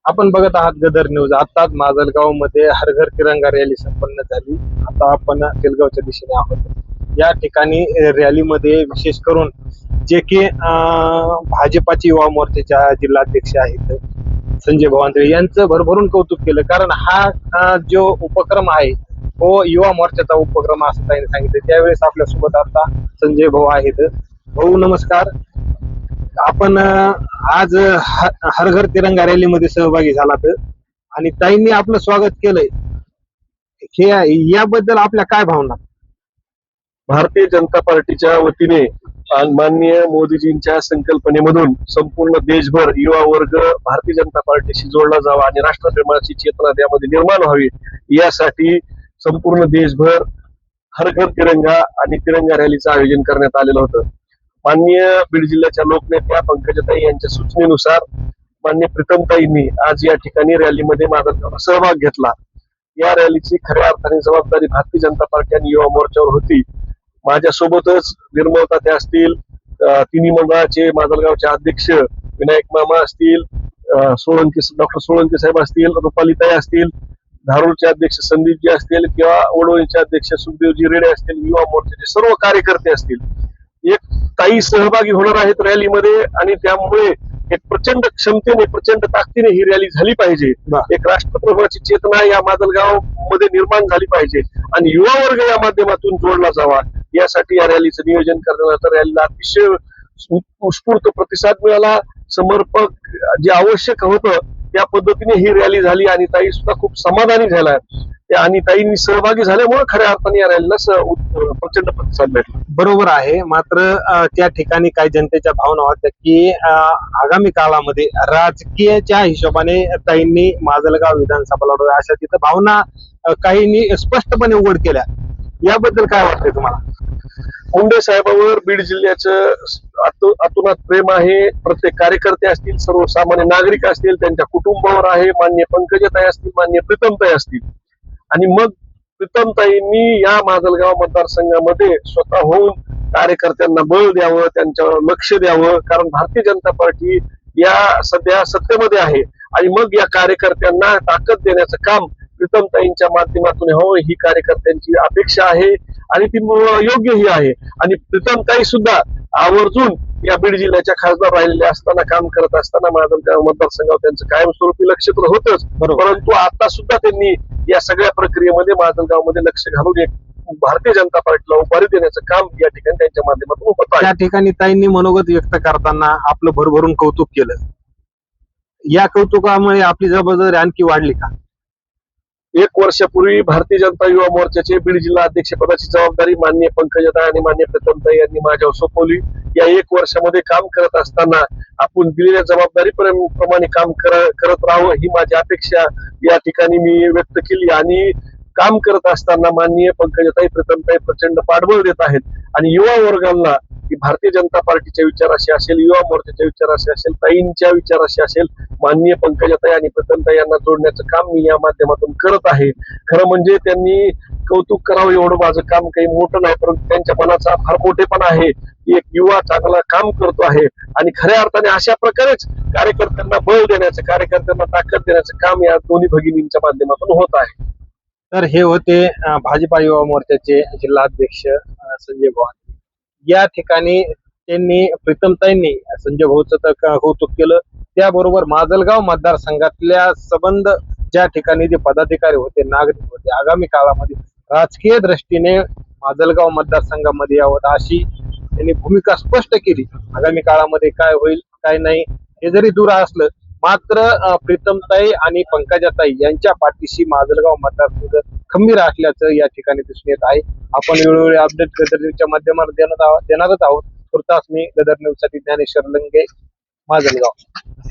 आपण बघत आहात गदर न्यूज. आताच माजलगाव मध्ये हर घर तिरंगा रॅली संपन्न झाली. आता आपण तेलगावच्या दिशेने आहोत. या ठिकाणी रॅलीमध्ये विशेष करून जे की भाजपाचे युवा मोर्चाच्या जिल्हाध्यक्ष आहेत संजय भवांद्रे यांचं भरभरून कौतुक केलं. कारण हा जो उपक्रम आहे तो युवा मोर्चाचा उपक्रम असं त्यांनी सांगितलं. त्यावेळेस आपल्या सोबत आता संजय भाऊ आहेत. भाऊ नमस्कार. आपण आज हर घर तिरंगा रॅलीमध्ये सहभागी झालात आणि ताईंनी आपलं स्वागत केलंय. हे याबद्दल आपल्या काय भावना? भारतीय जनता पार्टीच्या वतीने माननीय मोदीजींच्या संकल्पनेमधून संपूर्ण देशभर युवा वर्ग भारतीय जनता पार्टीशी जोडला जावा आणि राष्ट्रप्रेमाची चेतना त्यामध्ये निर्माण व्हावी यासाठी संपूर्ण देशभर हर घर तिरंगा आणि तिरंगा रॅलीचं आयोजन करण्यात आलेलं होतं. माननीय बीड जिल्ह्याच्या लोकनेत्या पंकजाताई यांच्या सूचनेनुसार माननीय प्रीतमताईंनी आज या ठिकाणी रॅलीमध्ये माझा सहभाग घेतला. या रॅलीची खऱ्या अर्थाने जबाबदारी भारतीय जनता पार्टी आणि युवा मोर्चावर होती. माझ्यासोबतच निर्मळ तात्या असतील, तिन्ही मंडळाचे माजलगावचे अध्यक्ष विनायक मामा असतील, डॉक्टर सोळंकी साहेब असतील, रुपालीताई असतील, धारूरचे अध्यक्ष संदीपजी असतील किंवा वडवणीचे अध्यक्ष सुखदेवजी रेडे असतील, युवा मोर्चाचे सर्व कार्यकर्ते असतील. एक ताई सहभागी होणार आहेत रॅलीमध्ये आणि त्यामुळे एक प्रचंड क्षमतेने प्रचंड ताकदीने ही रॅली झाली पाहिजे. एक राष्ट्रप्रभाची चेतना या माजलगाव मध्ये निर्माण झाली पाहिजे आणि युवा वर्ग या माध्यमातून जोडला जावा यासाठी या रॅलीचं नियोजन करण्यात आलं. रॅलीला अतिशय उत्स्फूर्त प्रतिसाद मिळाला. समर्पक जे आवश्यक होतं त्या पद्धतीने ही रॅली झाली आणि ताई सुद्धा खूप समाधानी झाल्या आणि ताईंनी सहभागी झाल्यामुळे खऱ्या अर्थाने या रॅलीला प्रचंड प्रतिसाद भेटला. बरोबर आहे. मात्र त्या ठिकाणी काही जनतेच्या भावना होत्या की आगामी काळामध्ये राजकीयच्या हिशोबाने ताईंनी माजलगाव विधानसभा लढवा अशा तिथं भावना काहींनी स्पष्टपणे उघड केल्या. याबद्दल काय वाटतंय तुम्हाला? मुंडे साहेबांवर बीड जिल्ह्याचं अतोनात प्रेम आहे. प्रत्येक कार्यकर्ते असतील, सर्वसामान्य नागरिक असतील, त्यांच्या कुटुंबावर आहे. मान्य पंकजाताई असतील, मान्य प्रीतमताई असतील आणि मग प्रीतमताईंनी या माजलगाव मतदारसंघामध्ये स्वतःहून कार्यकर्त्यांना बळ द्यावं, त्यांच्यावर लक्ष द्यावं. कारण भारतीय जनता पार्टी या सध्या सत्तेमध्ये आहे आणि मग या कार्यकर्त्यांना ताकद देण्याचं काम प्रीतमताईंच्या माध्यमातून व्हावं ही कार्यकर्त्यांची अपेक्षा आहे आणि ती योग्यही आहे. आणि प्रीतमताई सुद्धा आवर्जून या बीड जिल्ह्याच्या खासदार राहिलेल्या असताना, काम करत असताना माजलगाव मतदारसंघावर त्यांचं कायमस्वरूपी लक्ष तर होतच, परंतु आता सुद्धा त्यांनी या सगळ्या प्रक्रियेमध्ये माजलगावमध्ये लक्ष घालून एक भारतीय जनता पार्टीला उभारी देण्याचं काम या ठिकाणी त्यांच्या माध्यमातून होत आहे. त्या ठिकाणी ताईंनी मनोगत व्यक्त करताना आपलं भरभरून कौतुक केलं. या कौतुकामुळे आपली जबाबदारी आणखी वाढली का? 1 वर्षापूर्वी भारतीय जनता युवा मोर्चाचे बीड जिल्हा अध्यक्षपदाची जबाबदारी माननीय पंकजाताई आणि माननीय प्रीतमताई यांनी माझ्यावर सोपवली. या 1 वर्षामध्ये काम करत असताना आपण दिलेल्या जबाबदारी प्रमाणे काम करत राहावं ही माझी अपेक्षा या ठिकाणी मी व्यक्त केली आणि काम करत असताना माननीय पंकजाताई प्रीतमताई प्रचंड पाठबळ देत आहेत आणि युवा वर्गाला की भारतीय जनता पार्टीच्या विचाराशी असेल, युवा मोर्चाच्या विचाराशी असेल, ताईंच्या विचाराशी असेल, माननीय पंकजाताई आणि प्रीतमताई यांना जोडण्याचं काम मी या माध्यमातून करत आहे. खरं म्हणजे त्यांनी कौतुक करावं एवढं माझं काम काही मोठं नाही, परंतु त्यांच्या मनाचा फार मोठेपणा आहे की एक युवा चांगला काम करतो आहे आणि खऱ्या अर्थाने अशा प्रकारेच कार्यकर्त्यांना बळ देण्याचं, कार्यकर्त्यांना ताकद देण्याचं काम या दोन्ही भगिनींच्या माध्यमातून होत आहे. तर हे होते भाजपा युवा मोर्चाचे जिल्हाध्यक्ष संजय भवांद्रे. या ठिकाणी त्यांनी प्रीतमताईंनी संजय भाऊचं तर कौतुक केलं, त्याबरोबर माजलगाव मतदारसंघातल्या संबंध ज्या ठिकाणी जे पदाधिकारी होते, नागरिक होते, आगामी काळामध्ये राजकीय दृष्टीने माजलगाव मतदारसंघामध्ये यावं अशी त्यांनी भूमिका स्पष्ट केली. आगामी काळामध्ये काय होईल काय नाही हे जरी दूर असलं, मात्र प्रीतमताई आणि पंकजाताई यांच्या पाठीशी माजलगाव मतदारसंघ खंबीर असल्याचं या ठिकाणी दिसून येत आहे. आपण वेळोवेळी अपडेट गदर न्यूजच्या माध्यमातून देणारच आहोत. तुर्तास मी गदर न्यूज साठी ज्ञानेश्वर लंगे, माजलगाव.